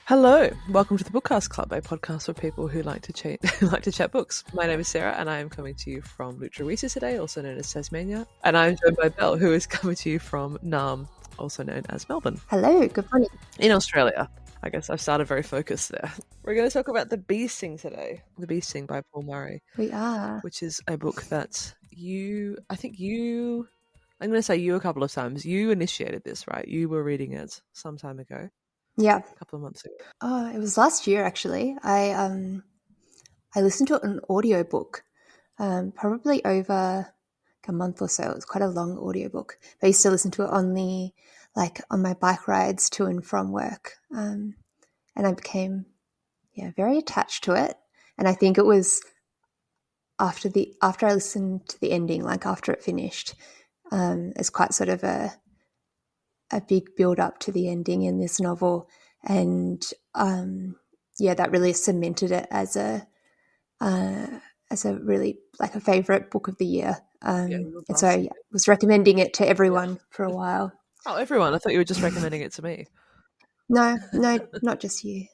Hello, welcome to the Bookcast Club, a podcast for people who like to chat books. My name is Sarah, and I am coming to you from Lutrawiesa today, also known as Tasmania. And I'm joined by Belle, who is coming to you from Naarm, also known as Melbourne. Hello, good morning. In Australia. I guess I've started very focused there. We're going to talk about The Bee Sting today. The Bee Sting by Paul Murray. We are. Which is a book that I'm going to say you a couple of times. You initiated this, right? You were reading it some time ago. Yeah. A couple of months ago. Oh, it was last year actually. I listened to an audiobook, probably over a month or so. It was quite a long audiobook. I used to listen to it on my bike rides to and from work. And I became very attached to it. And I think it was after I listened to the ending, like after it finished, it's quite sort of a big build up to the ending in this novel. And that really cemented it as a really like a favorite book of the year. And so I was recommending it to everyone for a while. Oh, everyone! I thought you were just recommending it to me. No, not just you.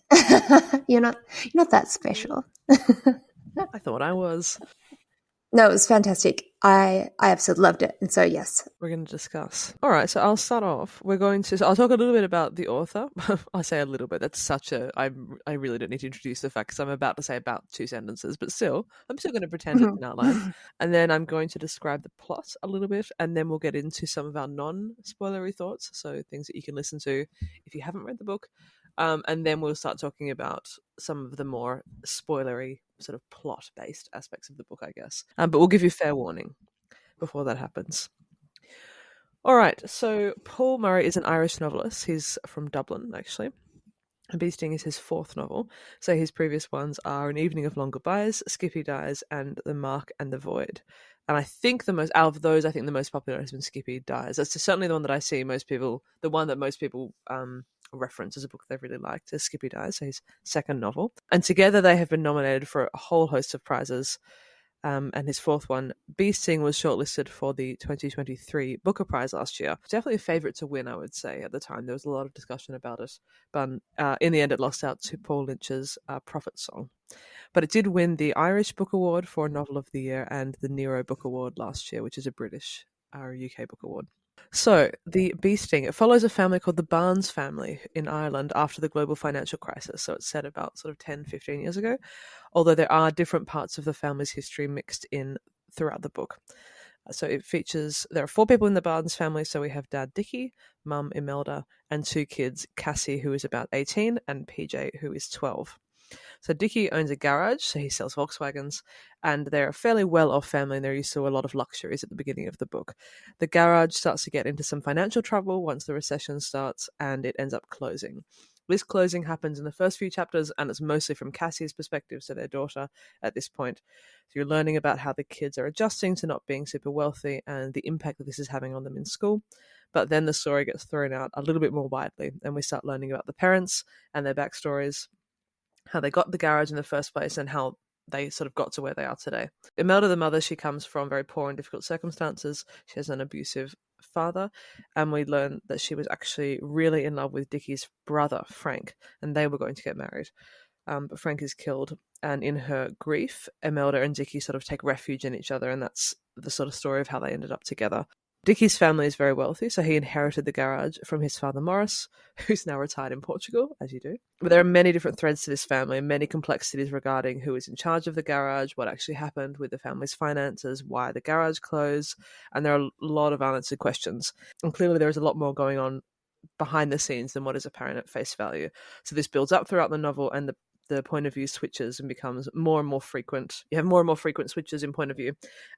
You're not that special. I thought I was. No, it was fantastic. I absolutely loved it. And so, yes. We're going to discuss. All right, so I'll start off. I'll talk a little bit about the author. I say a little bit. That's I really don't need to introduce the fact because I'm about to say about 2 sentences, but still, I'm still going to pretend it's an outline. And then I'm going to describe the plot a little bit, and then we'll get into some of our non-spoilery thoughts, so things that you can listen to if you haven't read the book. And then we'll start talking about some of the more spoilery sort of plot-based aspects of the book, I guess. But we'll give you fair warning before that happens. All right, so Paul Murray is an Irish novelist. He's from Dublin, actually. And Bee Sting is his 4th novel. So his previous ones are An Evening of Long Goodbyes, Skippy Dies, and The Mark and the Void. And I think the most popular has been Skippy Dies. That's certainly the one that I see most people reference as a book they've really liked, is Skippy Dies, so his 2nd novel. And together they have been nominated for a whole host of prizes. And his 4th one, Bee Sting, was shortlisted for the 2023 Booker Prize last year. Definitely a favourite to win, I would say, at the time. There was a lot of discussion about it. But in the end, it lost out to Paul Lynch's Prophet Song. But it did win the Irish Book Award for Novel of the Year and the Nero Book Award last year, which is a British or UK Book Award. So, The Bee Sting, it follows a family called the Barnes family in Ireland after the global financial crisis. So it's set about sort of 10, 15 years ago, although there are different parts of the family's history mixed in throughout the book. So there are 4 people in the Barnes family. So we have Dad Dickie, Mum Imelda, and 2 kids, Cassie, who is about 18, and PJ, who is 12. So Dickie owns a garage, so he sells Volkswagens, and they're a fairly well-off family, and they're used to a lot of luxuries at the beginning of the book. The garage starts to get into some financial trouble once the recession starts, and it ends up closing. This closing happens in the first few chapters, and it's mostly from Cassie's perspective, so their daughter at this point. So you're learning about how the kids are adjusting to not being super wealthy and the impact that this is having on them in school. But then the story gets thrown out a little bit more widely, and we start learning about the parents and their backstories, how they got the garage in the first place, and how they sort of got to where they are today. Imelda, the mother, she comes from very poor and difficult circumstances. She has an abusive father, and we learn that she was actually really in love with Dickie's brother, Frank, and they were going to get married. But Frank is killed, and in her grief, Imelda and Dickie sort of take refuge in each other, and that's the sort of story of how they ended up together. Dickie's family is very wealthy, so he inherited the garage from his father Morris, who's now retired in Portugal, as you do. But there are many different threads to this family and many complexities regarding who is in charge of the garage, what actually happened with the family's finances, why the garage closed, and there are a lot of unanswered questions. And clearly there is a lot more going on behind the scenes than what is apparent at face value. So this builds up throughout the novel, and the point of view switches and becomes more and more frequent. You have more and more frequent switches in point of view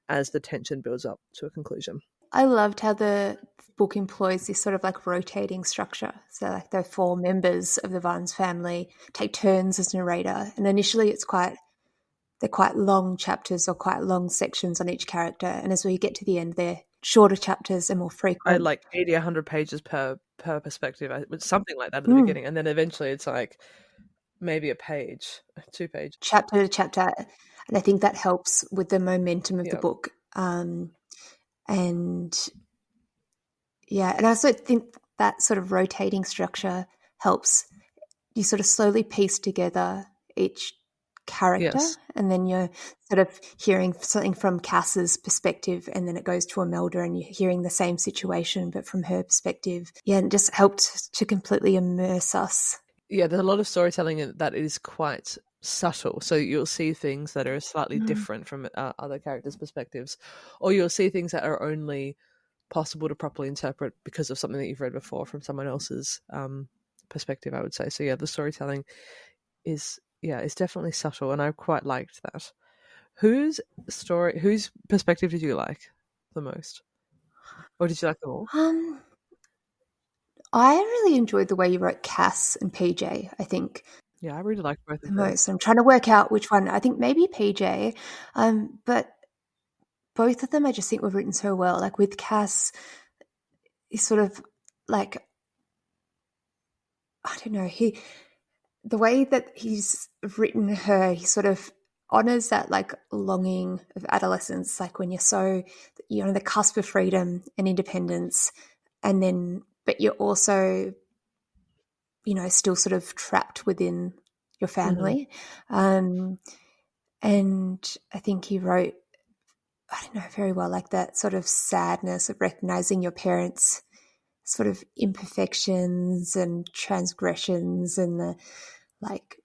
as the tension builds up to a conclusion. I loved how the book employs this sort of like rotating structure. So like the 4 members of the Barnes family take turns as narrator. And initially they're quite long chapters or quite long sections on each character. And as we get to the end, they're shorter chapters and more frequent. Like 80, 100 pages per perspective, something like that at the beginning. And then eventually it's like maybe a page, 2 pages. Chapter to chapter. And I think that helps with the momentum of the book. And I also think that sort of rotating structure helps you sort of slowly piece together each character, Yes. and then you're sort of hearing something from Cass's perspective, and then it goes to Imelda and you're hearing the same situation but from her perspective. Yeah, and it just helped to completely immerse us. Yeah, there's a lot of storytelling that is quite subtle. So you'll see things that are slightly Mm. different from other characters' perspectives, or you'll see things that are only possible to properly interpret because of something that you've read before from someone else's perspective, I would say. So yeah, the storytelling is definitely subtle, and I quite liked that. Whose perspective did you like the most, or did you like them all? Um, I really enjoyed the way you wrote Cass and PJ, I think, Yeah, I really liked both the of theirs. most. I'm trying to work out which one. I think maybe PJ, but both of them I just think were written so well. Like with Cass, he's sort of like, I don't know, the way that he's written her, he sort of honors that like longing of adolescence, like when you're on the cusp of freedom and independence, and then, but you're also, still sort of trapped within your Mm-hmm. family. Um, and I think he wrote, I don't know, very well, like that sort of sadness of recognizing your parents' sort of imperfections and transgressions, and the like.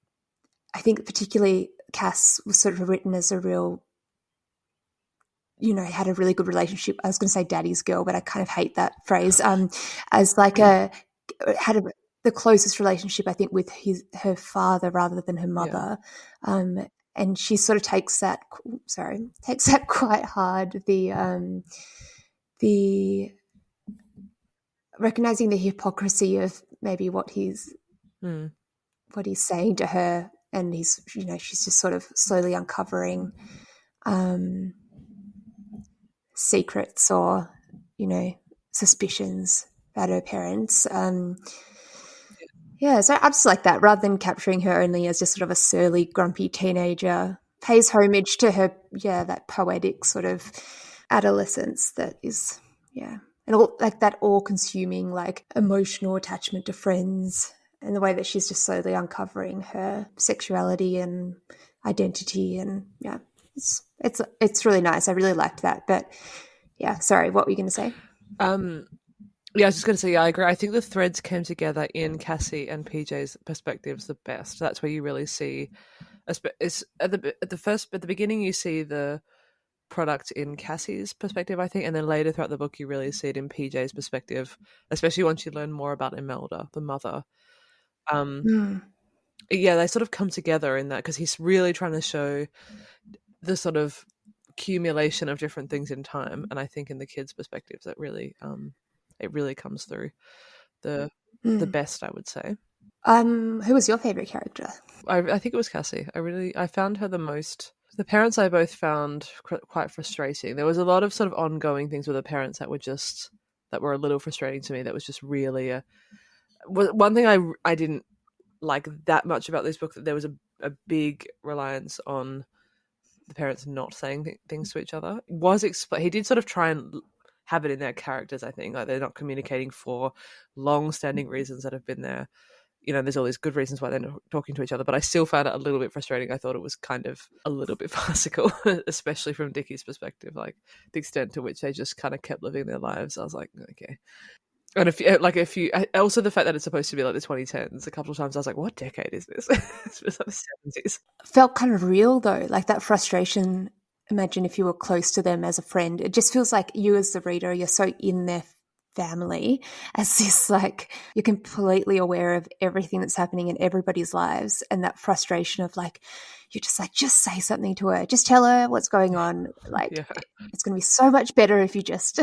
I think particularly Cass was sort of written as a real, had a really good relationship. I was going to say daddy's girl, but I kind of hate that phrase. As like the closest relationship, I think, with her father rather than her Yeah. mother. And she sort of takes that quite hard. The recognizing the hypocrisy of maybe Mm. what he's saying to her, and she's just sort of slowly uncovering secrets or suspicions about her parents. Yeah, so I just like that, rather than capturing her only as just sort of a surly, grumpy teenager. Pays homage to her, that poetic sort of adolescence that is, and all like that all-consuming, like emotional attachment to friends, and the way that she's just slowly uncovering her sexuality and identity, and it's really nice. I really liked that, but yeah, sorry, what were you going to say? Um, yeah, I was just going to say, yeah, I agree. I think the threads came together in Cassie and PJ's perspectives the best. That's where you really see, it's at the beginning you see the product in Cassie's perspective, I think, and then later throughout the book you really see it in PJ's perspective, especially once you learn more about Imelda, the mother. Um, Mm, yeah, they sort of come together in that because he's really trying to show the sort of accumulation of different things in time, and I think in the kids' perspectives it really comes through the mm. best, I would say. Who was your favorite character? I think it was Cassie. I found her the most. The parents I both found quite frustrating. There was a lot of sort of ongoing things with the parents that were a little frustrating to me. That was just really one thing I didn't like that much about this book, that there was a big reliance on the parents not saying things to each other. He did sort of try and have it in their characters, I think, like they're not communicating for long-standing reasons that have been there. There's all these good reasons why they're not talking to each other, but I still found it a little bit frustrating. I thought it was kind of a little bit farcical, especially from Dickie's perspective, like the extent to which they just kind of kept living their lives. I was like, okay. And if you also the fact that it's supposed to be like the 2010s, a couple of times I was like, what decade is this? It's like the 70s. Felt kind of real though, like that frustration. Imagine if you were close to them as a friend. It just feels like you as the reader, you're so in their family as this, like, you're completely aware of everything that's happening in everybody's lives, and that frustration of like, you're just like, just say something to her, just tell her what's going on. Like, Yeah. it's going to be so much better if you just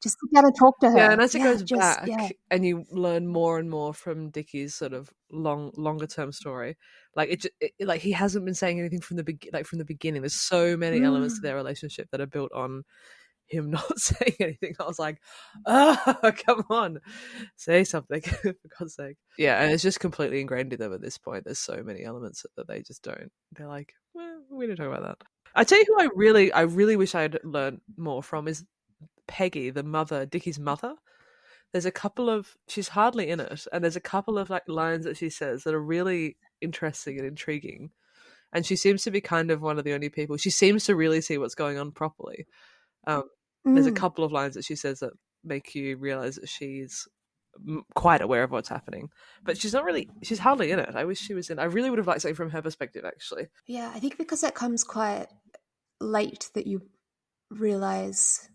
just sit down and talk to Yeah, and her. as it Yeah, goes just back and you learn more and more from Dickie's sort of longer term story, like like he hasn't been saying anything from from the beginning. There's so many elements to Mm. their relationship that are built on him not saying anything. I was like, oh, come on, say something for God's sake. Yeah, and it's just completely ingrained in them at this point. There's so many elements that they just don't. They're like, well, we don't talk about that. I tell you who I really wish I had learned more from is Peggy, the mother, Dickie's mother. there's a couple of, she's hardly in it, and there's a couple of like lines that she says that are really interesting and intriguing. And she seems to be kind of one of the only people. She seems to really see what's going on properly. Um, there's a Mm. couple of lines that she says that make you realize that she's quite aware of what's happening, but she's hardly in it. I wish she was in. I really would have liked something from her perspective, actually. Yeah, I think because that comes quite late that you realize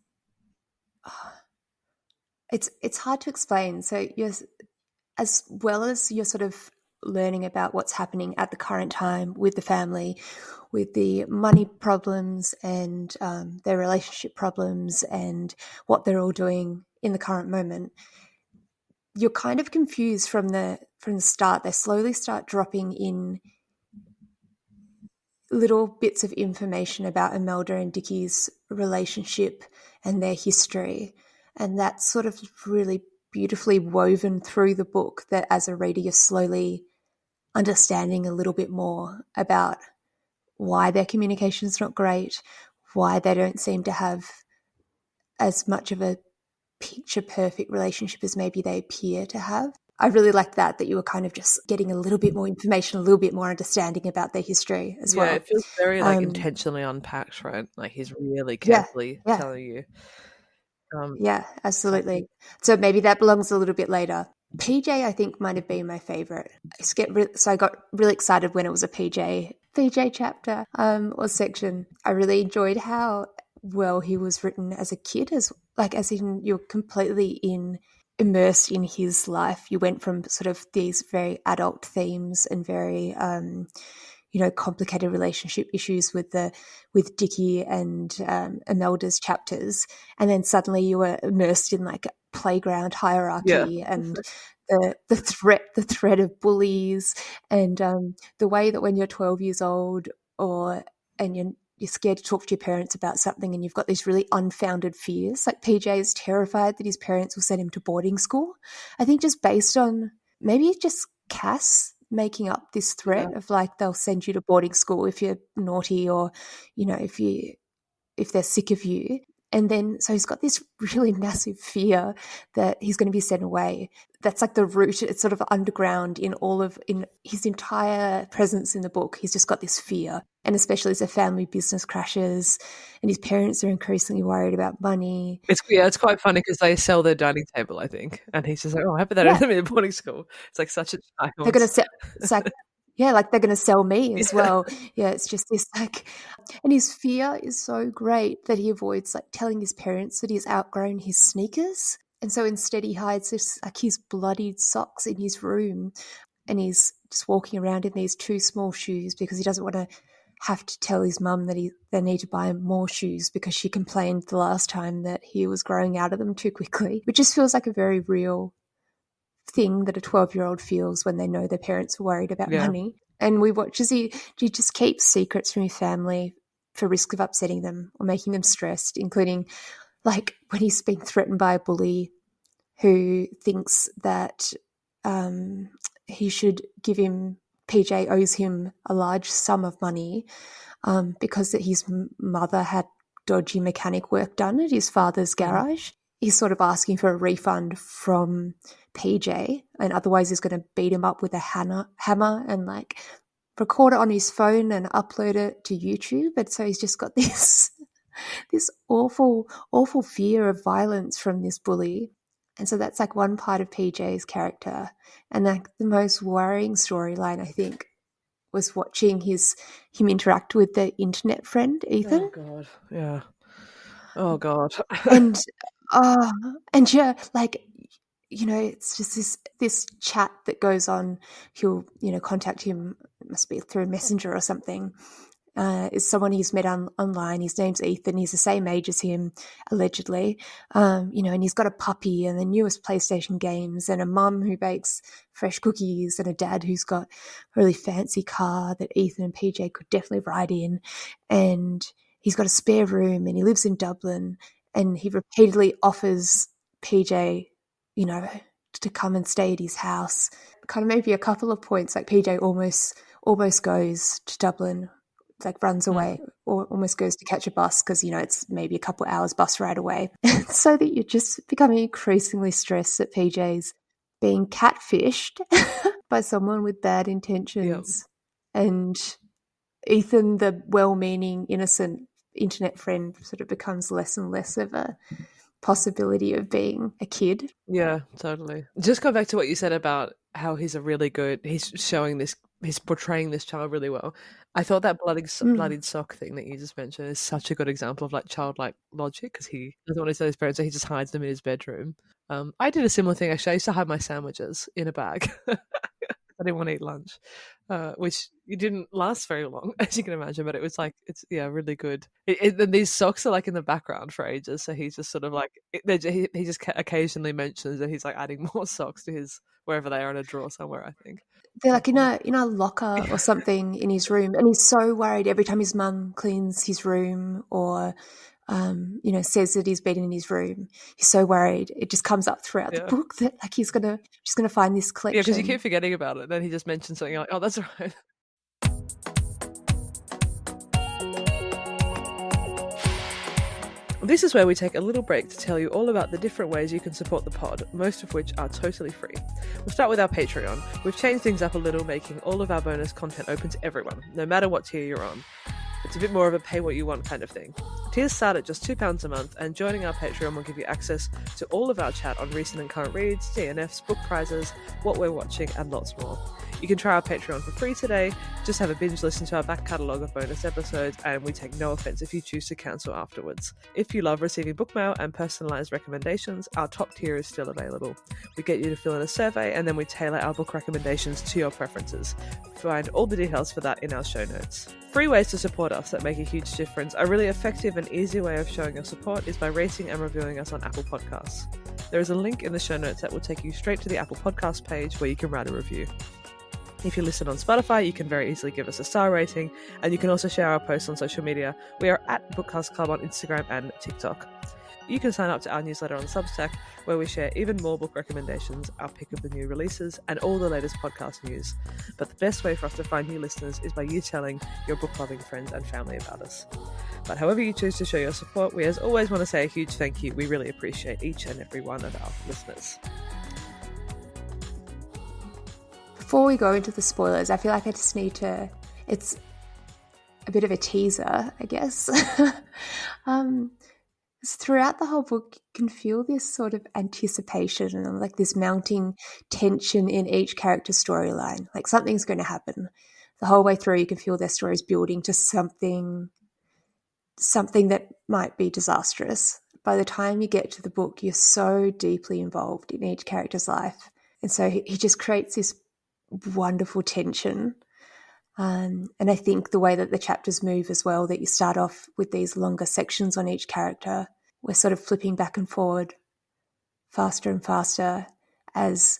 it's hard to explain. So you're, as well as you're sort of learning about what's happening at the current time with the family, with the money problems and their relationship problems and what they're all doing in the current moment, you're kind of confused from the start. They slowly start dropping in little bits of information about Imelda and Dickie's relationship and their history. And that's sort of really beautifully woven through the book, that as a reader, you're slowly understanding a little bit more about why their communication is not great, why they don't seem to have as much of a picture perfect relationship as maybe they appear to have. I really liked that you were kind of just getting a little bit more information, a little bit more understanding about their history as Yeah, well. it feels very like Um, intentionally unpacked, right? Like he's really yeah, carefully yeah, telling you. yeah, Exactly. absolutely. So maybe that belongs a little bit later. PJ, I think, might have been my favorite. So I got really excited when it was a PJ chapter or section. I really enjoyed how well he was written as a kid, as in you're completely immersed in his life. You went from sort of these very adult themes and very complicated relationship issues with Dickie and Imelda's chapters, and then suddenly you were immersed in like playground Yeah. hierarchy and the threat of bullies, and the way that when you're 12 years old and you're scared to talk to your parents about something, and you've got these really unfounded fears. Like PJ is terrified that his parents will send him to boarding school. I think just based on maybe just Cass making up this Yeah. threat of like they'll send you to boarding school if you're naughty, or if they're sick of you. And then, so he's got this really massive fear that he's going to be sent away. That's like the root. It's sort of underground in his entire presence in the book. He's just got this fear. And especially as a family business crashes and his parents are increasingly worried about money. It's quite funny because they sell their dining table, I think, and he's just like, "Oh, I hope they don't Yeah, send me to boarding school." It's like such a they're going to child's. sell. It's like, yeah, like they're going to sell me as Yeah. well. Yeah, it's just this like, and his fear is so great that he avoids like telling his parents that he's outgrown his sneakers. And so instead he hides this, like his bloodied socks in his room, and he's just walking around in these two small shoes because he doesn't want to have to tell his mum that they need to buy him more shoes because she complained the last time that he was growing out of them too quickly. Which just feels like a very real thing that a 12-year-old feels when they know their parents are worried about Yeah. money. And we watch as he just keeps secrets from his family for risk of upsetting them or making them stressed, including like when he's being threatened by a bully who thinks that he should give him, PJ owes him a large sum of money because that his mother had dodgy mechanic work done at his father's Mhm. garage. He's sort of asking for a refund from PJ, and otherwise he's going to beat him up with a hammer and like record it on his phone and upload it to YouTube. And so he's just got this awful fear of violence from this bully. And so that's like one part of PJ's character. And like the most worrying storyline, I think, was watching him interact with the internet friend Oh Ethan. God. Yeah. Oh God. And uh and yeah, like it's just this chat that goes on. He'll contact him, it must be through Messenger or something. Is someone he's met online. His name's Ethan. He's the same age as him, allegedly. And he's got a puppy and the newest PlayStation games and a mum who bakes fresh cookies and a dad who's got a really fancy car that Ethan and PJ could definitely ride in. And he's got a spare room and he lives in Dublin, and he repeatedly offers PJ, to come and stay at his house. Kind of maybe a couple of points, like PJ almost goes to Dublin like runs away or almost goes to catch a bus because, it's maybe a couple hours bus ride away. So that you're just becoming increasingly stressed that PJ's being catfished by someone with bad intentions. And Ethan, the well-meaning, innocent internet friend, sort of becomes less and less of a possibility of being a kid. Yeah, totally. Just go back to what you said about how he's portraying this child really well. I thought that bloodied sock thing that you just mentioned is such a good example of like childlike logic, because he doesn't want to tell his parents, so he just hides them in his bedroom. I did a similar thing actually. I used to hide my sandwiches in a bag. I didn't want to eat lunch, which it didn't last very long, as you can imagine. But it was like, it's really good. And these socks are like in the background for ages, so he's just sort of like he just occasionally mentions that he's like adding more socks to his wherever they are in a drawer somewhere, I think. They're like in a locker or something in his room, and he's so worried every time his mum cleans his room or says that he's been in his room. He's so worried. It just comes up throughout the book that like he's just gonna find this collection. Yeah, because you keep forgetting about it. Then he just mentions something like, "Oh, that's right." This is where we take a little break to tell you all about the different ways you can support the pod, most of which are totally free. We'll start with our Patreon. We've changed things up a little, making all of our bonus content open to everyone, no matter what tier you're on. It's a bit more of a pay what you want kind of thing. Tiers start at just £2 a month, and joining our Patreon will give you access to all of our chat on recent and current reads, DNFs, book prizes, what we're watching, and lots more. You can try our Patreon for free today. Just have a binge listen to our back catalogue of bonus episodes, and we take no offence if you choose to cancel afterwards. If you love receiving book mail and personalised recommendations, our top tier is still available. We get you to fill in a survey, and then we tailor our book recommendations to your preferences. Find all the details for that in our show notes. Free ways to support us that make a huge difference. A really effective and easy way of showing your support is by rating and reviewing us on Apple Podcasts. There is a link in the show notes that will take you straight to the Apple Podcast page where you can write a review. If you listen on Spotify, you can very easily give us a star rating, and you can also share our posts on social media. We are at Bookcast Club on Instagram and TikTok. You can sign up to our newsletter on Substack, where we share even more book recommendations, our pick of the new releases, and all the latest podcast news. But the best way for us to find new listeners is by you telling your book-loving friends and family about us. But however you choose to show your support, we as always want to say a huge thank you. We really appreciate each and every one of our listeners. Before we go into the spoilers, I feel like I just need to... It's a bit of a teaser, I guess. Throughout the whole book, you can feel this sort of anticipation and like this mounting tension in each character's storyline. Like something's going to happen. The whole way through, you can feel their stories building to something that might be disastrous. By the time you get to the book, you're so deeply involved in each character's life. And so he just creates this wonderful tension. And I think the way that the chapters move as well, that you start off with these longer sections on each character, we're sort of flipping back and forward faster and faster as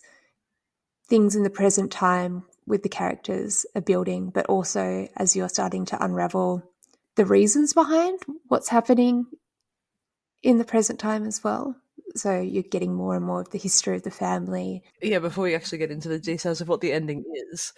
things in the present time with the characters are building, but also as you're starting to unravel the reasons behind what's happening in the present time as well. So you're getting more and more of the history of the family. Yeah, before we actually get into the details of what the ending is,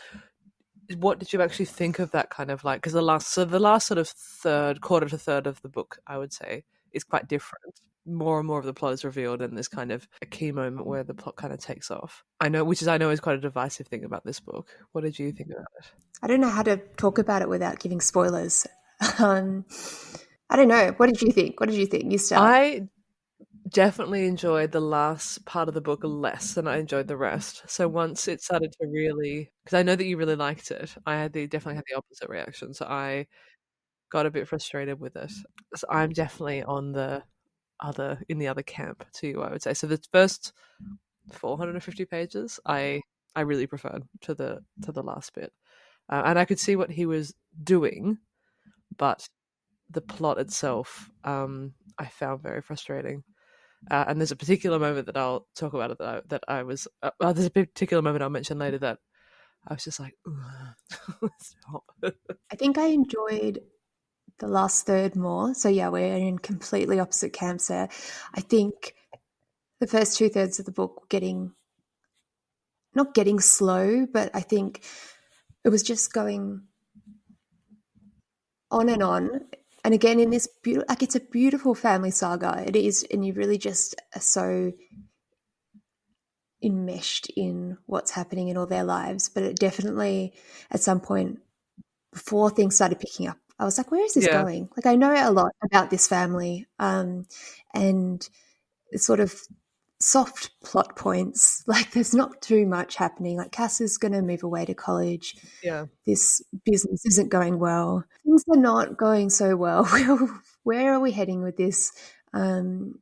what did you actually think of that kind of like, because the last sort of quarter to third of the book, I would say, is quite different. More and more of the plot is revealed, and there's kind of a key moment where the plot kind of takes off. I know is quite a divisive thing about this book. What did you think about it? I don't know how to talk about it without giving spoilers. I don't know. What did you think? You start. I definitely enjoyed the last part of the book less than I enjoyed the rest. So once it started to really, because I know that you really liked it, definitely had the opposite reaction. So I got a bit frustrated with it. So I'm definitely in the other camp to you, I would say. So the first 450 pages, I really preferred to the last bit, and I could see what he was doing, but the plot itself, I found very frustrating. And there's a particular moment that I'll talk about there's a particular moment I'll mention later that I was just like, stop. I think I enjoyed the last third more. So yeah, we're in completely opposite camps there. I think the first 2/3 of the book not getting slow, but I think it was just going on and on. And again, in this beautiful, like it's a beautiful family saga. It is, and you really just are so enmeshed in what's happening in all their lives. But it definitely, at some point, before things started picking up, I was like, where is this Yeah, going? Like, I know a lot about this family, and it's sort of soft plot points. Like, there's not too much happening. Like, Cass is going to move away to college. yeah, This business isn't going well. Things are not going so well. Where are we heading with this? Um,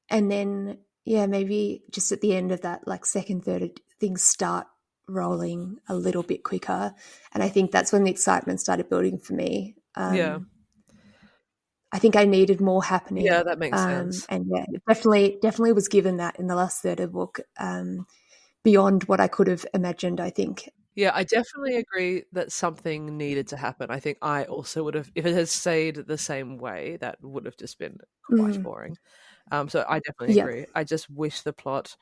and then, yeah, maybe just at the end of that, like second, third, things start rolling a little bit quicker. And I think that's when the excitement started building for me. yeah, I think I needed more yeah. happening. That makes sense. And yeah, it definitely was given that in the last third of the book, beyond what I could have imagined, I think. Yeah, I definitely agree that something needed to happen. I think I also would have, if it had stayed the same way, that would have just been quite Mm, boring. So I definitely yep. agree. I just wish the plot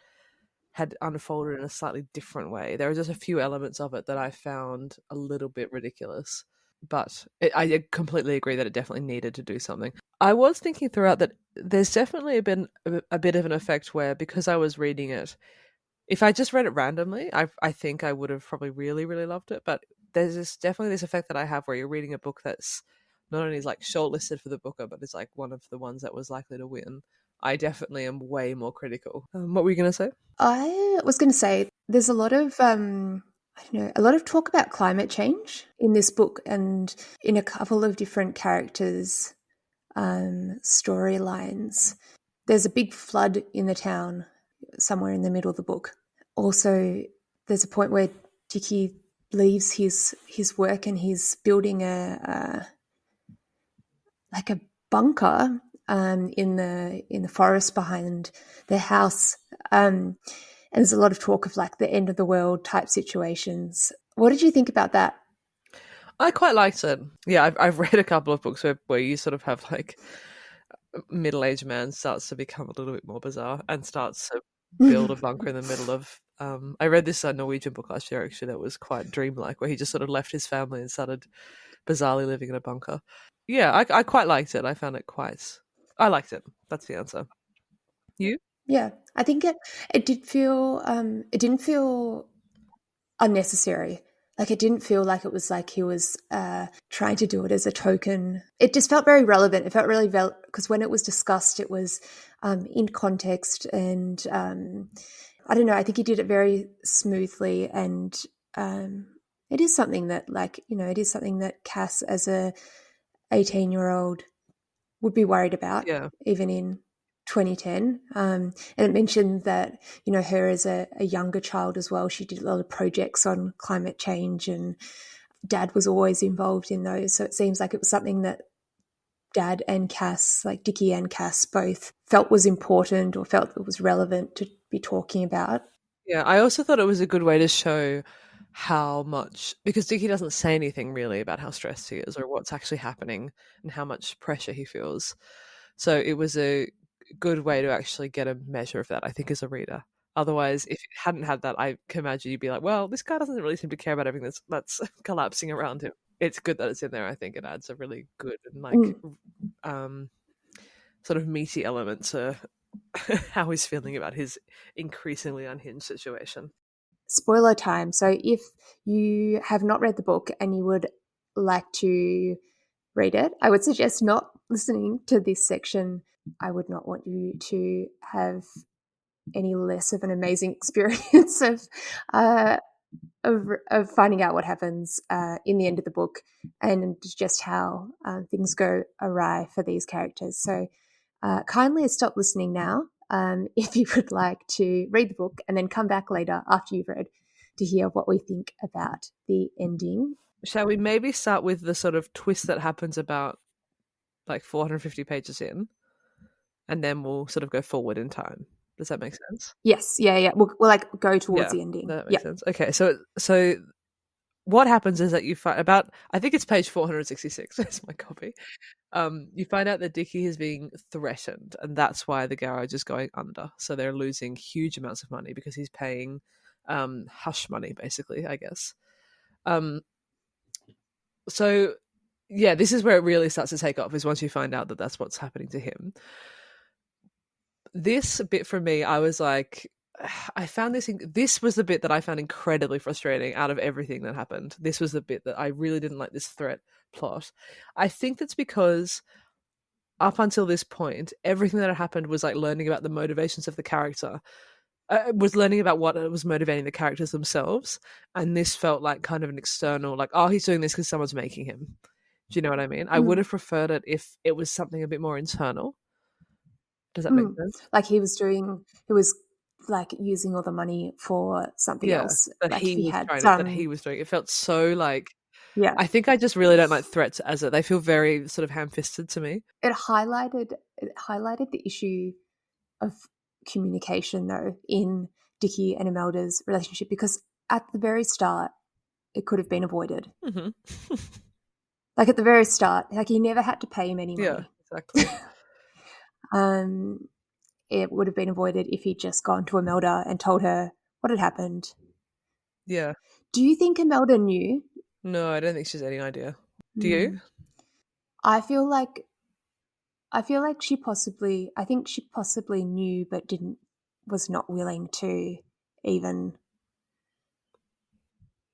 had unfolded in a slightly different way. There are just a few elements of it that I found a little bit ridiculous, but I completely agree that it definitely needed to do something. I was thinking throughout that there's definitely been a bit of an effect where, because I was reading it, if I just read it randomly, I think I would have probably really, really loved it. But there's definitely this effect that I have where you're reading a book that's not only is like shortlisted for the Booker, but it's like one of the ones that was likely to win. I definitely am way more critical. What were you going to say? I was going to say there's a lot of I don't know, a lot of talk about climate change in this book and in a couple of different characters' storylines. There's a big flood in the town somewhere in the middle of the book. Also, there's a point where Dickie leaves his work and he's building a like a bunker in the forest behind their house. And there's a lot of talk of like the end of the world type situations. What did you think about that? I quite liked it. Yeah, I've read a couple of books where you sort of have like middle-aged man starts to become a little bit more bizarre and starts to build a bunker in the middle of I read this Norwegian book last year actually that was quite dreamlike, where he just sort of left his family and started bizarrely living in a bunker. Yeah, I quite liked it. I liked it. That's the answer. You? Yeah, I think it did feel it didn't feel unnecessary. Like it didn't feel like it was like he was trying to do it as a token. It just felt very relevant. It felt really because when it was discussed, it was in context, and I don't know. I think he did it very smoothly, and it is something that, like it is something that Cass, as a 18-year-old, would be worried about, Yeah. even in 2010. And it mentioned that, her as a younger child as well, she did a lot of projects on climate change, and dad was always involved in those. So it seems like it was something that dad and Cass, like Dickie and Cass, both felt was important or felt it was relevant to be talking about. Yeah, I also thought it was a good way to show how much, because Dickie doesn't say anything really about how stressed he is or what's actually happening and how much pressure he feels. So it was a good way to actually get a measure of that, I think, as a reader. Otherwise, if it hadn't had that, I can imagine you'd be like, well, this guy doesn't really seem to care about everything that's collapsing around him. It's good that it's in there. I think it adds a really good and like Mm. um, sort of meaty element to how he's feeling about his increasingly unhinged situation. Spoiler time. So if you have not read the book and you would like to read it, I would suggest not listening to this section. I would not want you to have any less of an amazing experience uh, of finding out what happens in the end of the book, and just how things go awry for these characters. So kindly stop listening now, if you would like to read the book and then come back later after you've read to hear what we think about the ending. Shall we maybe start with the sort of twist that happens about like 450 pages in, and then we'll sort of go forward in time? Does that make sense? Yes, yeah, yeah. We'll like go towards Yeah, the ending. that Yeah. makes sense. Okay, so what happens is that you find about, I think it's page 466. That's my copy. You find out that Dickie is being threatened, and that's why the garage is going under. So they're losing huge amounts of money because he's paying hush money, basically, I guess. Um, so yeah, this is where it really starts to take off, is once you find out that that's what's happening to him. This bit for me, I was like, I found this was the bit that I found incredibly frustrating out of everything that happened. This was the bit that I really didn't like, this threat plot. I think that's because up until this point, everything that had happened was like learning about the motivations of the character. Was learning about what was motivating the characters themselves, and this felt like kind of an external, like, oh, he's doing this because someone's making him. Do you know what I mean? I would Mm, have preferred it if it was something a bit more internal. Does that make mm. sense? Like he was like using all the money for something Yeah, else. Like if he had that he some, was doing. It felt so like, yeah, I think I just really don't like threats as it. They feel very sort of ham-fisted to me. it highlighted the issue of communication though in Dickie and Imelda's relationship, because at the very start it could have been avoided. Hmm. Like at the very start, like he never had to pay him any Yeah, money. exactly. um, it would have been avoided if he'd just gone to Imelda and told her what had happened. Yeah. Do you think Imelda knew? No, I don't think she has any idea. Do you? Mm. I feel like I think she possibly knew, but was not willing to even,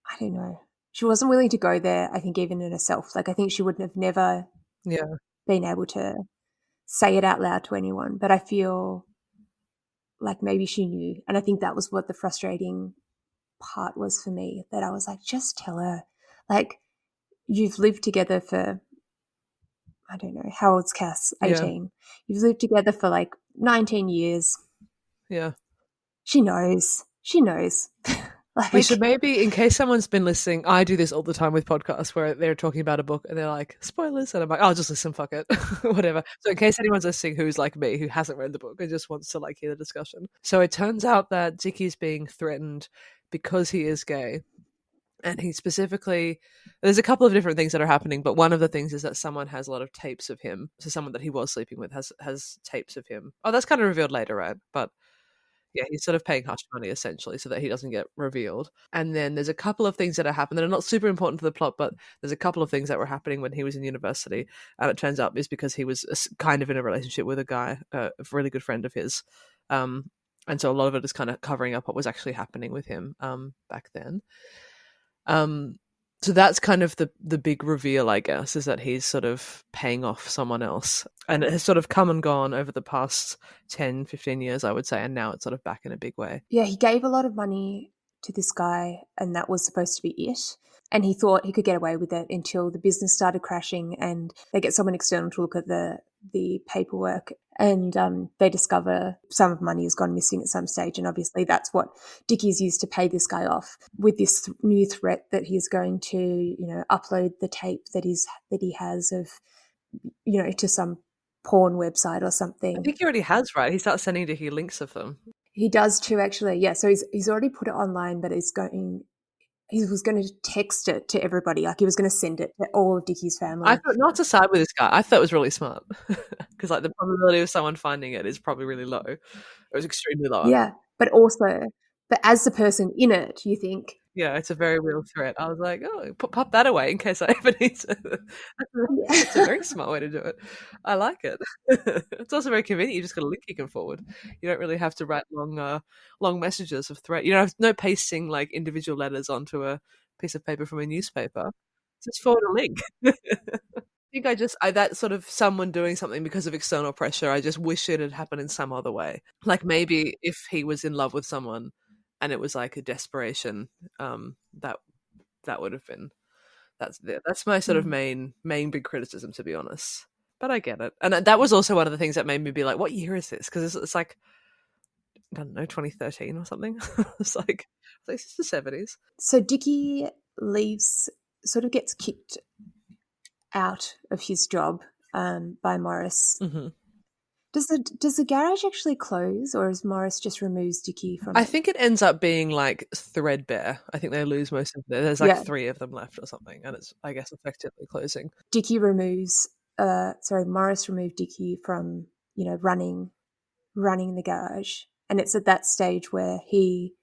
I don't know. She wasn't willing to go there, I think, even in herself. Like, I think she would have never Yeah. been able to say it out loud to anyone. But I feel like maybe she knew. And I think that was what the frustrating part was for me, that I was like, just tell her. Like, you've lived together for, I don't know, how old's Cass? Yeah. 18. You've lived together for like 19 years. Yeah. She knows. She knows. We should Like, maybe, in case someone's been listening, I do this all the time with podcasts where they're talking about a book and they're like, spoilers. And I'm like, I'll just listen, fuck it. Whatever. So in case anyone's listening who's like me, who hasn't read the book and just wants to like hear the discussion. So it turns out that Dickie's being threatened because he is gay. And he specifically, there's a couple of different things that are happening, but one of the things is that someone has a lot of tapes of him. So someone that he was sleeping with has tapes of him. Oh, that's kind of revealed later, right? But yeah, he's sort of paying hush money essentially so that he doesn't get revealed. And then there's a couple of things that are happening that are not super important to the plot, but there's a couple of things that were happening when he was in university. And it turns out is because he was kind of in a relationship with a guy, a really good friend of his. And so a lot of it is kind of covering up what was actually happening with him back then. So that's kind of the big reveal, I guess, is that he's sort of paying off someone else. And it has sort of come and gone over the past 10, 15 years, I would say, and now it's sort of back in a big way. yeah, he gave a lot of money to this guy, and that was supposed to be it. And he thought he could get away with it until the business started crashing, and they get someone external to look at the paperwork, and they discover some of money has gone missing at some stage. And obviously, that's what Dickie's used to pay this guy off, with this new threat that he's going to, upload the tape that he has of, to some porn website or I something. think he already has, right? He starts sending Dickie links of them. He does too, actually. Yeah, so he's already put it online, but he was going to text it to everybody. Like he was going to send it to all of Dickie's I family. thought not to side with this guy. I thought it was really smart because like the probability of someone finding it is probably really low. It was extremely low. Yeah, but as the person in it, you think, Yeah, it's a very real threat. I was like, oh, pop that away in case I ever need to. It's a yeah, very smart way to do it. I like it. It's also very convenient. You just got a link you can forward. You don't really have to write long messages of threat. You don't have no pasting like individual letters onto a piece of paper from a newspaper. Just forward a link. I think that sort of someone doing something because of external pressure, I just wish it had happened in some other way. Like maybe if he was in love with someone and it was like a desperation, that would have been that's my sort of mm. main big criticism, to be honest. But I get it, and that was also one of the things that made me be like, "What year is this?" Because it's like I don't know, 2013 or something. It's the 70s. So Dickie leaves, sort of gets kicked out of his job by Morris. Hmm. Does the garage actually close, or is Morris just removes Dickie from I it? think it ends up being like threadbare. I think they lose most of it. There's like Yeah, 3 of them left or something, and it's I guess effectively closing. Dickie removes. Morris removed Dickie from running the garage, and it's at that stage where he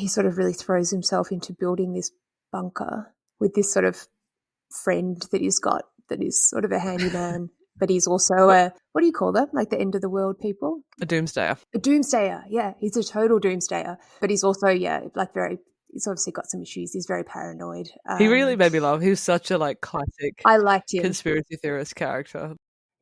sort of really throws himself into building this bunker with this sort of friend that he's got that is sort of a handyman, but he's also a, what do you call them? Like the end of the world people? A doomsdayer. A doomsdayer, yeah. He's a total doomsdayer, but he's also, like he's obviously got some issues. He's very paranoid. He really made me laugh. He was such a like classic I liked him. conspiracy theorist character.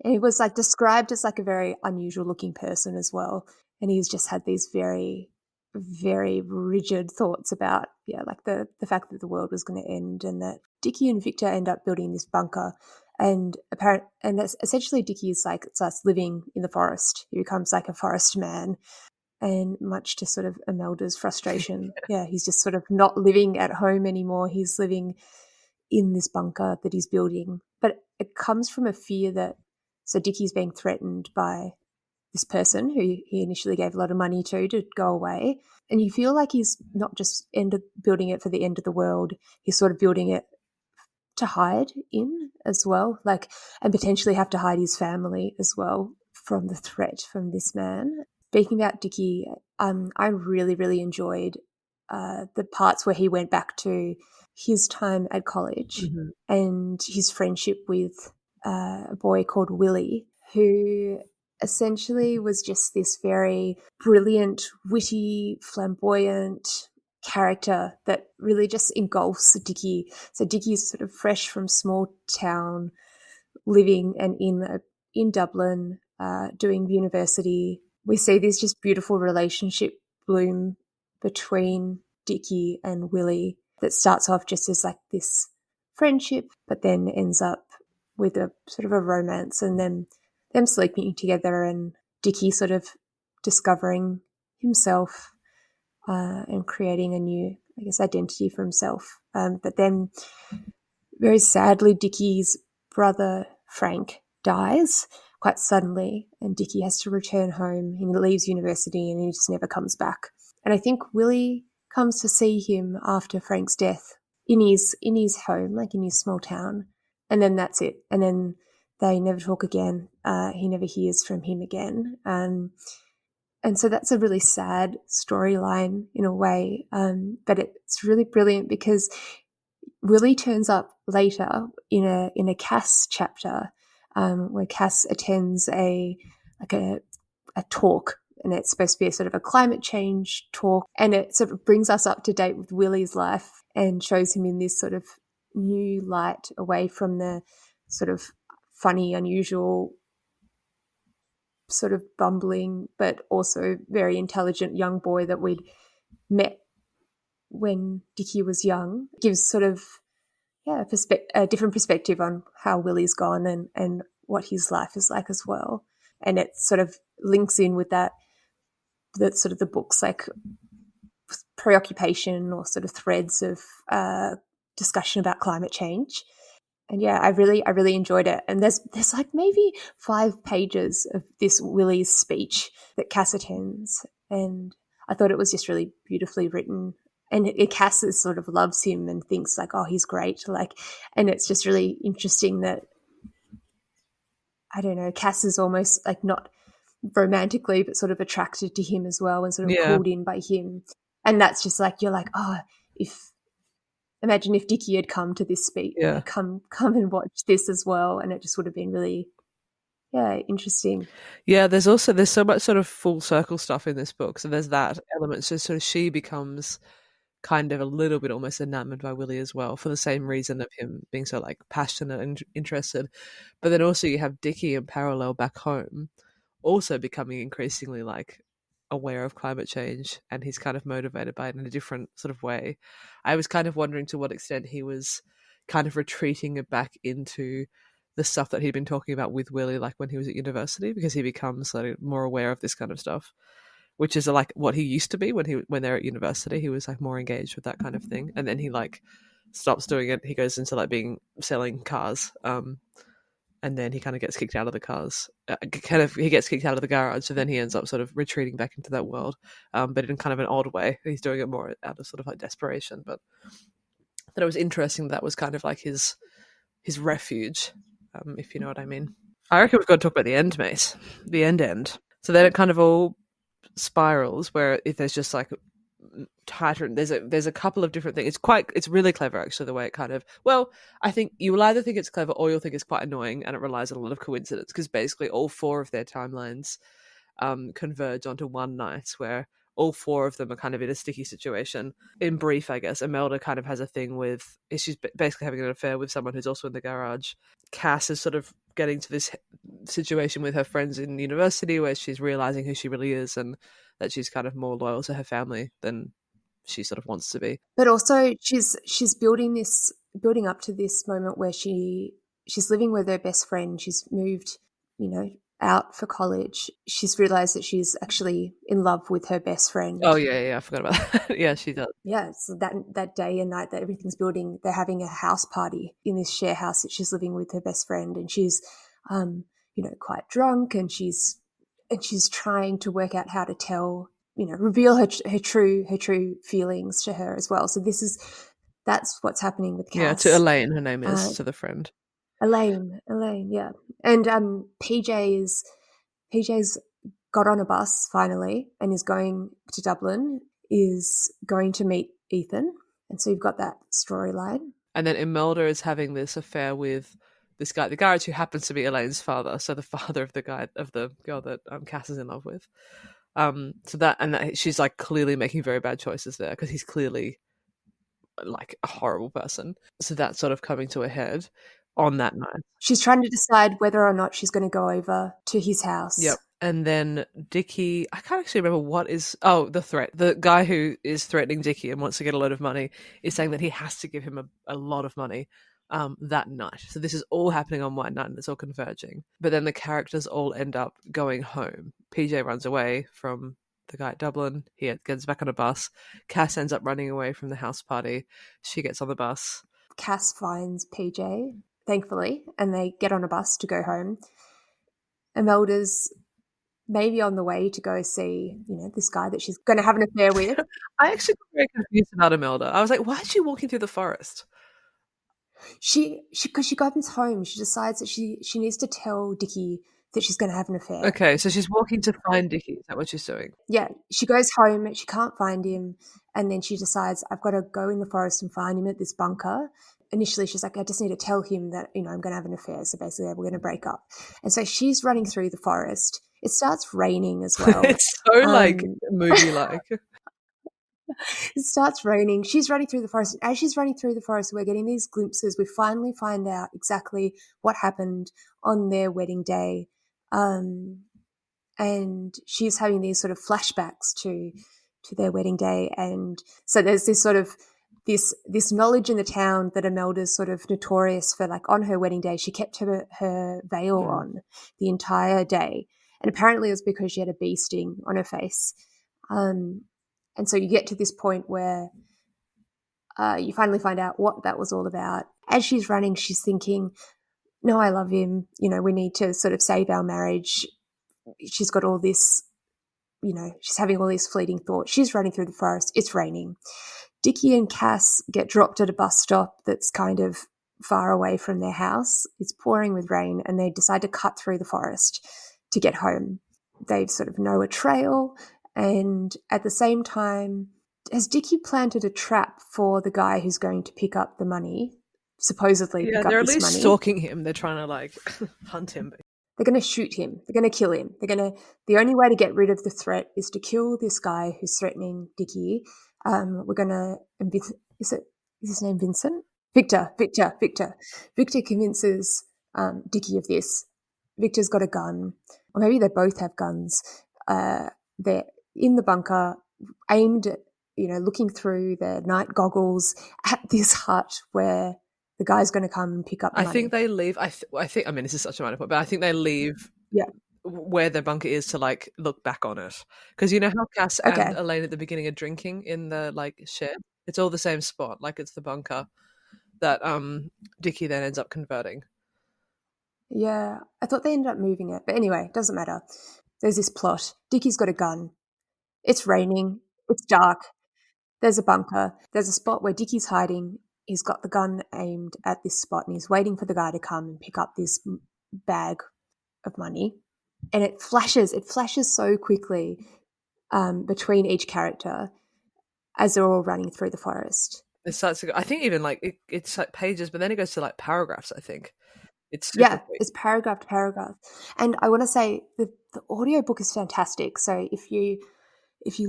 And he was like described as like a very unusual looking person as well. And he's just had these very, very rigid thoughts about, like the fact that the world was going to end, and that Dickie and Victor end up building this bunker. And that's essentially Dickie is like, starts living in the forest. He becomes like a forest man. And much to sort of Imelda's frustration, he's just sort of not living at home anymore. He's living in this bunker that he's building. But it comes from a fear that, so Dickie's being threatened by this person who he initially gave a lot of money to go away. And you feel like he's not just building it for the end of the world, he's sort of building it to hide in as well, like, and potentially have to hide his family as well from the threat from this man. Speaking about Dickie, I really, really enjoyed the parts where he went back to his time at college and his friendship with a boy called Willie, who essentially was just this very brilliant, witty, flamboyant character that really just engulfs Dickie. So Dickie's sort of fresh from small town, living and in Dublin, doing university. We see this just beautiful relationship bloom between Dickie and Willie that starts off just as like this friendship, but then ends up with a sort of a romance, and then them sleeping together and Dickie sort of discovering himself and creating a new, I guess, identity for himself. But then very sadly, Dickie's brother Frank dies quite suddenly, and Dickie has to return home. He leaves university and he just never comes back. And I think Willie comes to see him after Frank's death in his home, like in his small town. And then that's it. And then they never talk again. He never hears from him again. And so that's a really sad storyline in a way. But it's really brilliant because Willie turns up later in a Cass chapter, where Cass attends a talk, and it's supposed to be a sort of a climate change talk, and it sort of brings us up to date with Willie's life and shows him in this sort of new light, away from the sort of funny, unusual, sort of bumbling but also very intelligent young boy that we'd met when Dickie was young. Gives sort of a different perspective on how Willie's gone and what his life is like as well. And it sort of links in with that sort of the book's like preoccupation or sort of threads of discussion about climate change. And I really enjoyed it. And there's like maybe 5 pages of this Willie's speech that Cass attends, and I thought it was just really beautifully written. And Cass sort of loves him and thinks like, oh, he's great. Like, and it's just really interesting that, I don't know, Cass is almost like not romantically, but sort of attracted to him as well and sort of pulled in by him. And that's just like, you're like, oh, imagine if Dickie had come to this speech, come and watch this as well. And it just would have been really, interesting. Yeah, there's so much sort of full circle stuff in this book. So there's that element. So sort of she becomes kind of a little bit almost enamored by Willie as well, for the same reason of him being so like passionate and interested. But then also you have Dickie in parallel back home also becoming increasingly like aware of climate change, and he's kind of motivated by it in a different sort of way. I was kind of wondering to what extent he was kind of retreating it back into the stuff that he'd been talking about with Willie, like when he was at university, because he becomes like more aware of this kind of stuff, which is like what he used to be when they're at university. He was like more engaged with that kind of thing, and then he like stops doing it. He goes into like selling cars, and then he kind of gets kicked out of the cars. He gets kicked out of the garage, so then he ends up sort of retreating back into that world, but in kind of an odd way. He's doing it more out of sort of like desperation. But that it was interesting that was kind of like his refuge, if you know what I mean. I reckon we've got to talk about the end, mate. The end. So then it kind of all spirals, where if there's just like tighter. There's a couple of different things. It's really clever actually, the way it kind of, I think you will either think it's clever or you'll think it's quite annoying, and it relies on a lot of coincidence, because basically all four of their timelines converge onto one night where all four of them are kind of in a sticky situation. In brief, I guess, Imelda kind of has a thing with, she's basically having an affair with someone who's also in the garage. Cass is sort of getting to this situation with her friends in university where she's realizing who she really is, and that she's kind of more loyal to her family than she sort of wants to be. But also she's building up to this moment where she's living with her best friend. She's moved, out for college. She's realized that she's actually in love with her best friend. Oh yeah, I forgot about that. Yeah, she does. Yeah, so that day and night that everything's building, they're having a house party in this share house that she's living with her best friend, and she's quite drunk, and she's trying to work out how to tell, reveal her true feelings to her as well. So that's what's happening with Cass. Yeah, to Elaine, her name is, to the friend. Elaine, yeah. And PJ's got on a bus finally and is going to Dublin, is going to meet Ethan. And so you've got that storyline. And then Imelda is having this affair with this guy, the garage, who happens to be Elaine's father, so the father of the girl that Cass is in love with. So that she's like clearly making very bad choices there, because he's clearly like a horrible person. So that's sort of coming to a head on that night. She's trying to decide whether or not she's going to go over to his house. Yep. And then Dickie, I can't actually remember the threat. The guy who is threatening Dickie and wants to get a load of money is saying that he has to give him a lot of money that night. So this is all happening on one night, and it's all converging. But then the characters all end up going home. PJ runs away from the guy at Dublin. He gets back on a bus. Cass ends up running away from the house party. She gets on the bus. Cass finds PJ, thankfully, and they get on a bus to go home. Imelda's maybe on the way to go see, this guy that she's going to have an affair with. I actually got very confused about Imelda. I was like, why is she walking through the forest? Because she comes home, she decides that she needs to tell Dickie that she's going to have an affair. Okay, so she's walking to find Dickie. Is that what she's doing? Yeah, she goes home, she can't find him, and then she decides, I've got to go in the forest and find him at this bunker. Initially, she's like, I just need to tell him that, I'm going to have an affair, so basically we're going to break up. And so she's running through the forest. It starts raining as well. It's so movie-like. It starts raining. She's running through the forest. As she's running through the forest, we're getting these glimpses. We finally find out exactly what happened on their wedding day. And she's having these sort of flashbacks to their wedding day. And so there's this sort of this knowledge in the town that Imelda's sort of notorious for, like, on her wedding day, she kept her veil on the entire day. And apparently it was because she had a bee sting on her face. And so you get to this point where you finally find out what that was all about. As she's running, she's thinking, no, I love him. We need to sort of save our marriage. She's got all this, she's having all these fleeting thoughts. She's running through the forest. It's raining. Dickie and Cass get dropped at a bus stop that's kind of far away from their house. It's pouring with rain, and they decide to cut through the forest to get home. They sort of know a trail. And at the same time, has Dickie planted a trap for the guy who's going to pick up the money, supposedly pick up this money? Yeah, they're at least stalking him. They're trying to, hunt him. They're going to shoot him. They're going to kill him. The only way to get rid of the threat is to kill this guy who's threatening Dickie. We're going to, is his name Vincent? Victor. Victor convinces Dickie of this. Victor's got a gun, or maybe they both have guns. They're in the bunker, aimed at, looking through their night goggles at this hut where the guy's going to come and pick up the money. I think they leave. I think. I mean, this is such a minor point, but I think they leave. Yeah. Where their bunker is to look back on it, because you know how Cass and Elaine at the beginning are drinking in the shed. It's all the same spot. It's the bunker that Dickie then ends up converting. Yeah, I thought they ended up moving it, but anyway, doesn't matter. There's this plot. Dickie's got a gun. It's raining. It's dark. There's a bunker. There's a spot where Dickie's hiding. He's got the gun aimed at this spot, and he's waiting for the guy to come and pick up this bag of money. And it flashes so quickly between each character. as they're all running through the forest. It starts to go, I think even like it's like pages, but then it goes to like paragraphs, I think. It's super Yeah, quick. it's paragraph to paragraph. And I want to say the audiobook is fantastic. So if you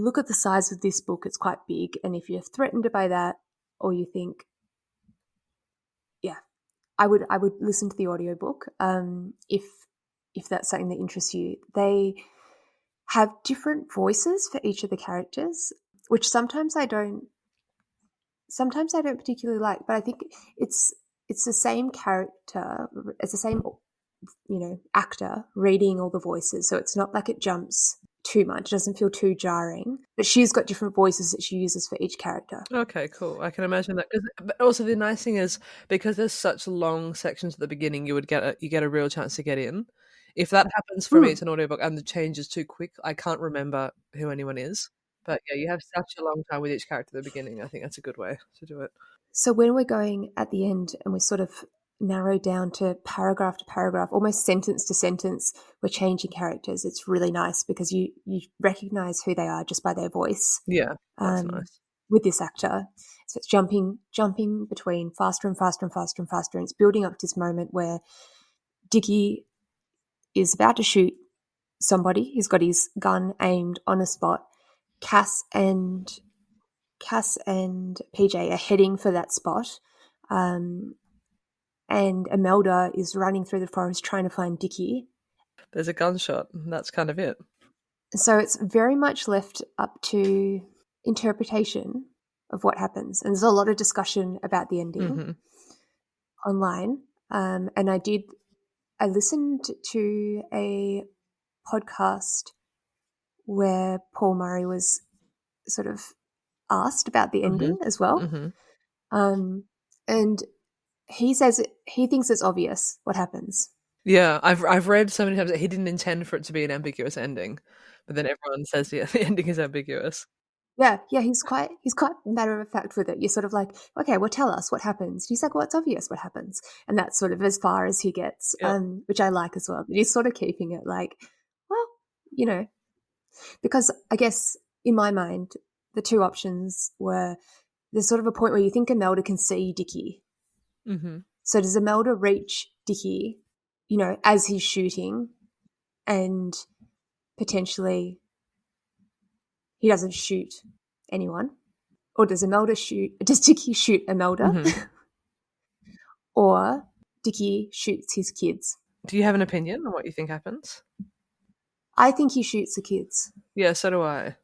look at the size of this book, it's quite big. And if you're threatened by that, or you think, yeah, I would listen to the audiobook. If that's something that interests you. They have different voices for each of the characters, which sometimes I don't particularly like, but I think it's the same character, it's the same actor reading all the voices, so it's not like it jumps too much, it doesn't feel too jarring, but she's got different voices that she uses for each character. Okay, cool. I can imagine that. But also the nice thing is because there's such long sections at the beginning, you get a real chance to get in. If that happens for me, Mm. it's an audiobook and the change is too quick, I can't remember who anyone is. But yeah, you have such a long time with each character at the beginning. I think that's a good way to do it. So when we're going at the end and we sort of narrow down to paragraph, almost sentence to sentence, we're changing characters. It's really nice because you recognize who they are just by their voice. Yeah, that's nice. With this actor, so it's jumping between faster and faster and faster and faster, and it's building up to this moment where Dickie is about to shoot somebody. He's got his gun aimed on a spot. Cass and PJ are heading for that spot. And Imelda is running through the forest trying to find Dickie. There's a gunshot, and that's kind of it. So it's very much left up to interpretation of what happens. And there's a lot of discussion about the ending online. And I listened to a podcast where Paul Murray was sort of asked about the ending as well. And he says he thinks it's obvious what happens. Yeah, I've read so many times that he didn't intend for it to be an ambiguous ending, but then everyone says yeah, the ending is ambiguous. Yeah, he's quite matter of fact with it. You're sort of like, okay, well, tell us what happens. He's like, well, it's obvious what happens, and that's sort of as far as he gets, which I like as well. But he's sort of keeping it like, well, because I guess in my mind the two options were there's sort of a point where you think Imelda can see Dickie. So does Imelda reach Dickie, as he's shooting, and potentially he doesn't shoot anyone? Or does Dickie shoot Imelda? Or Dickie shoots his kids? Do you have an opinion on what you think happens? I think he shoots the kids. Yeah, so do I.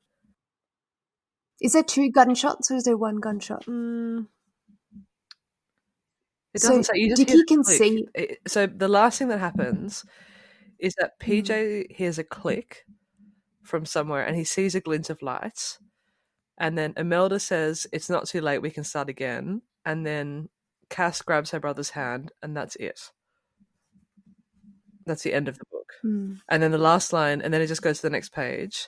Is there two gunshots or is there one gunshot? It doesn't say. You just Dickie can see. So the last thing that happens is that PJ hears a click from somewhere and he sees a glint of light. And then Imelda says, "It's not too late, we can start again." And then Cass grabs her brother's hand, and that's it. That's the end of the book. And then the last line, and then it just goes to the next page.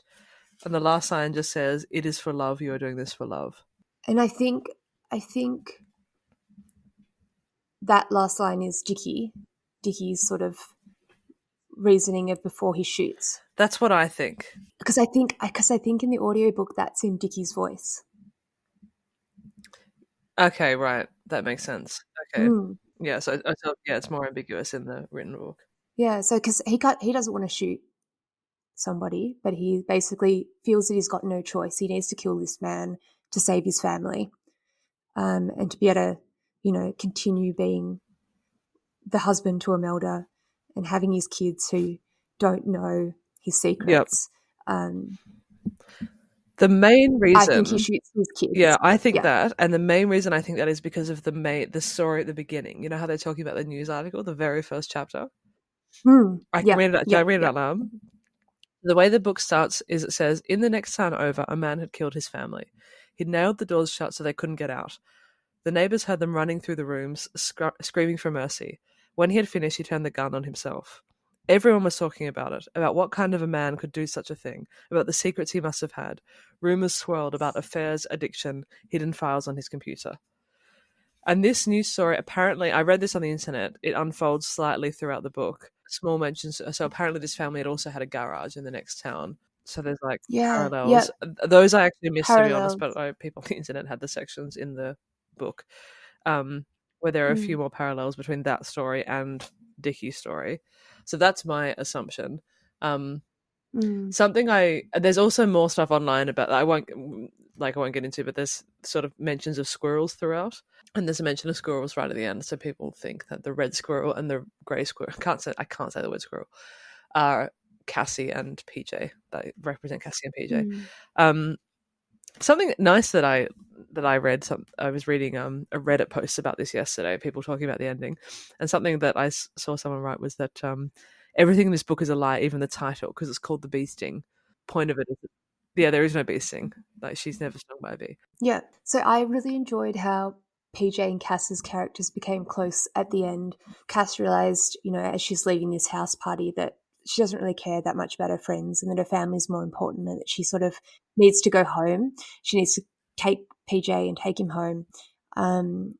And the last line just says, "It is for love, you are doing this for love." And I think that last line is Dickie's sort of reasoning of before he shoots. That's what I think. Because I think in the audiobook that's in Dickie's voice. Okay, right. That makes sense. Okay. Yeah, so it's more ambiguous in the written book. Yeah, so because he doesn't want to shoot somebody, but he basically feels that he's got no choice. He needs to kill this man to save his family, and to be able to, continue being the husband to Imelda and having his kids who don't know his secrets. The main reason I think he shoots his kids. Yeah, I think that, and the main reason I think that is because of the story at the beginning. You know how they're talking about the news article, the very first chapter. I can read it. Shall I read it out loud? The way the book starts is it says, "In the next town over, a man had killed his family. He'd nailed the doors shut so they couldn't get out. The neighbors heard them running through the rooms, screaming for mercy. When he had finished, he turned the gun on himself. Everyone was talking about it, about what kind of a man could do such a thing, about the secrets he must have had. Rumors swirled about affairs, addiction, hidden files on his computer." And this news story, apparently, I read this on the internet, it unfolds slightly throughout the book. Small mentions, so apparently this family had also had a garage in the next town. So there's like Yeah, yeah, parallels. Those I actually missed, to be honest, parallels. but people on the internet had the sections in the book um, where there are a few Mm, more parallels between that story and Dickie's story. So that's my assumption. Um, mm, Something there's also more stuff online about that I won't get into, but there's sort of mentions of squirrels throughout, and there's a mention of squirrels right at the end. So people think that the red squirrel and the grey squirrel, I can't say the word squirrel, are Cassie and PJ. They represent Cassie and PJ. mm, Um, Something nice that I read. I was reading a Reddit post about this yesterday. People talking about the ending, and something that I saw someone write was that everything in this book is a lie, even the title, because it's called the bee sting. Point of it is, yeah, there is no bee sting. Like she's never stung by a bee. yeah. So I really enjoyed how PJ and Cass's characters became close at the end. Cass realized, as she's leaving this house party, that she doesn't really care that much about her friends and that her family's more important and that she sort of needs to go home. She needs to take PJ and take him home. And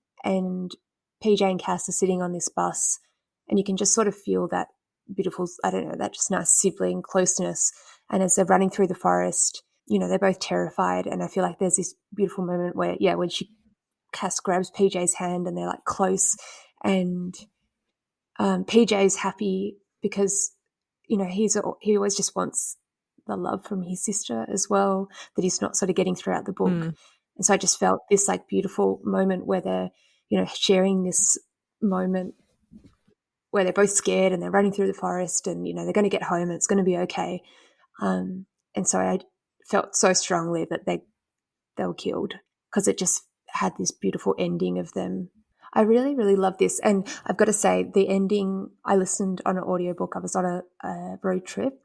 PJ and Cass are sitting on this bus, and you can just sort of feel that beautiful, I don't know, that just nice sibling closeness. And as they're running through the forest, they're both terrified. And I feel like there's this beautiful moment where, yeah, when Cass grabs PJ's hand and they're like close, and PJ's happy because, he always just wants the love from his sister as well that he's not sort of getting throughout the book. Mm. And so I just felt this like beautiful moment where they're, sharing this moment where they're both scared and they're running through the forest and, they're going to get home and it's going to be okay. And so I felt so strongly that they were killed because it just had this beautiful ending of them. I really, really love this. And I've got to say, the ending, I listened on an audiobook. I was on a road trip.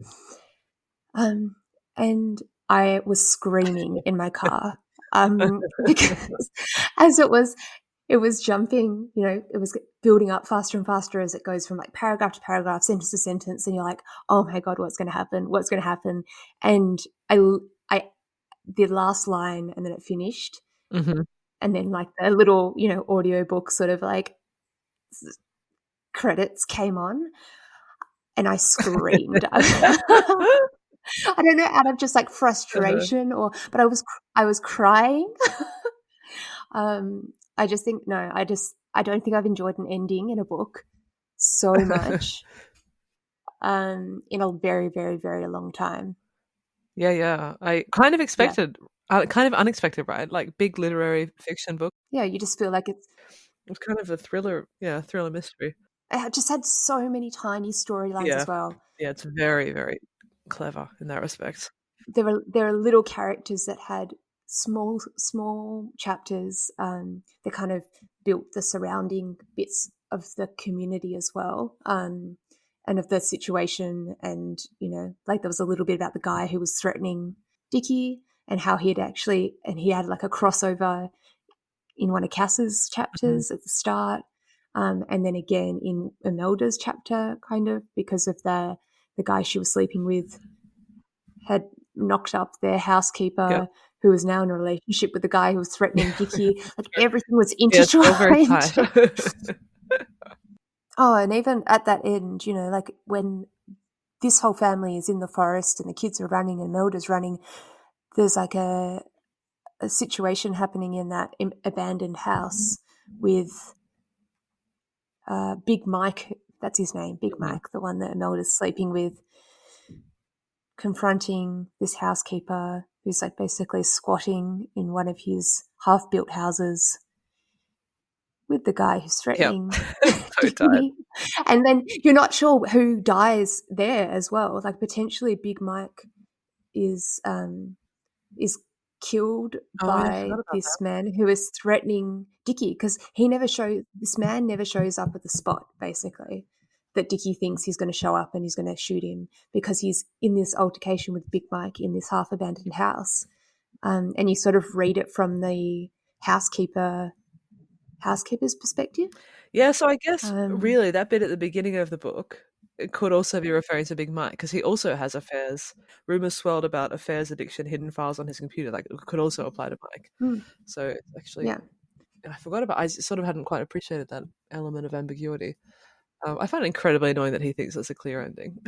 And I was screaming in my car because as it was jumping, it was building up faster and faster as it goes from like paragraph to paragraph, sentence to sentence, and you're like, oh my God, what's going to happen? What's going to happen? And I, the last line, and then it finished, Mm-hmm. and then like the little, audiobook sort of like credits came on, and I screamed. I don't know, out of just like Uh-huh. frustration but I was crying. I just think, no, I don't think I've enjoyed an ending in a book so much, in a very, very, very long time. Yeah. I kind of Yeah. expected, kind of unexpected, right? Like big literary fiction book. Yeah. You just feel like It's kind of a thriller, thriller mystery. it just had so many tiny storylines Yeah, as well. yeah, it's very, very clever in that respect. There are little characters that had small chapters that kind of built the surrounding bits of the community as well, and of the situation. And like there was a little bit about the guy who was threatening Dickie and how he had like a crossover in one of Cass's Mhm. chapters at the start, and then again in Imelda's chapter, kind of because of the guy she was sleeping with had knocked up their Yep. housekeeper who was now in a relationship with the guy who was threatening Dickie. Like everything was Yeah, it's all very intertwined. tight. Oh, and even at that end, like when this whole family is in the forest and the kids are running and Melda's running, there's like a situation happening in that abandoned house with Big Mike. That's his name, Big Mhm. Mike, the one that Melda's sleeping with, confronting this housekeeper who's like basically squatting in one of his half-built houses with the guy who's Yep. threatening So tight. Dickie. And then you're not sure who dies there as well. Like potentially Big Mike is is killed Oh, yeah, I by forgot about this man who is threatening Dickie because this man never shows up at the spot basically that Dickie thinks he's going to show up and he's going to shoot him because he's in this altercation with Big Mike in this half abandoned house. And you sort of read it from the housekeeper's perspective. Yeah, so I guess Um, really that bit at the beginning of the book, it could also be referring to Big Mike because he also has affairs. Rumors swirled about affairs, addiction, hidden files on his computer. Like it could also apply to Mike. mm, So it's actually, yeah. I forgot about. I sort of hadn't quite appreciated that element of ambiguity. I find it incredibly annoying that he thinks it's a clear ending.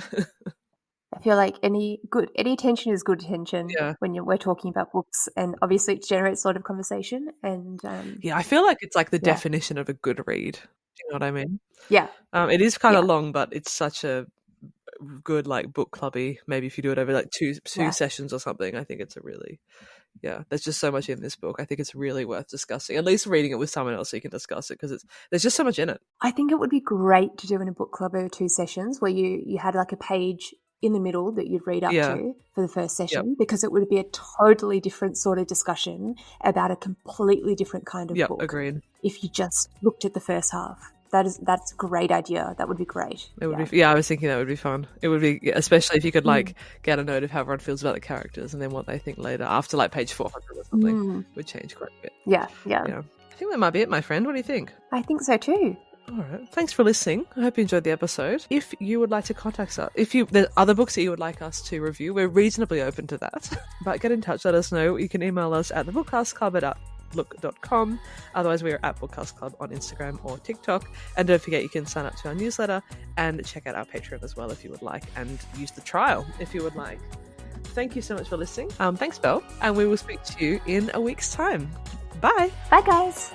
I feel like any attention is good attention when we're talking about books, and obviously it generates a lot of conversation. And I feel like it's like the definition of a good read. Do you know what I mean? Yeah. It is kind of long, but it's such a good like book clubby. Maybe if you do it over like two sessions or something, I think it's a really there's just so much in this book. I think it's really worth discussing, at least reading it with someone else so you can discuss it, because there's just so much in it. I think it would be great to do in a book club over 2 sessions where you had like a page in the middle that you'd read up to for the first session, because it would be a totally different sort of discussion about a completely different kind of book. Agreed. If you just looked at the first half. That's a great idea. That would be great. It would be. I was thinking that would be fun. It would be, especially if you could like get a note of how everyone feels about the characters, and then what they think later after like page 400 or something would change quite a bit. Yeah. I think that might be it, my friend. What do you think? I think so too. All right. Thanks for listening. I hope you enjoyed the episode. If you would like to contact us, there's other books that you would like us to review, we're reasonably open to that. But get in touch. Let us know. You can email us at thebookcastclub@outlook.com. Otherwise, we are at Bookcast Club on Instagram or TikTok. And don't forget, you can sign up to our newsletter and check out our Patreon as well if you would like, and use the trial if you would like. Thank you so much for listening. Thanks, Belle. And we will speak to you in a week's time. Bye. Bye, guys.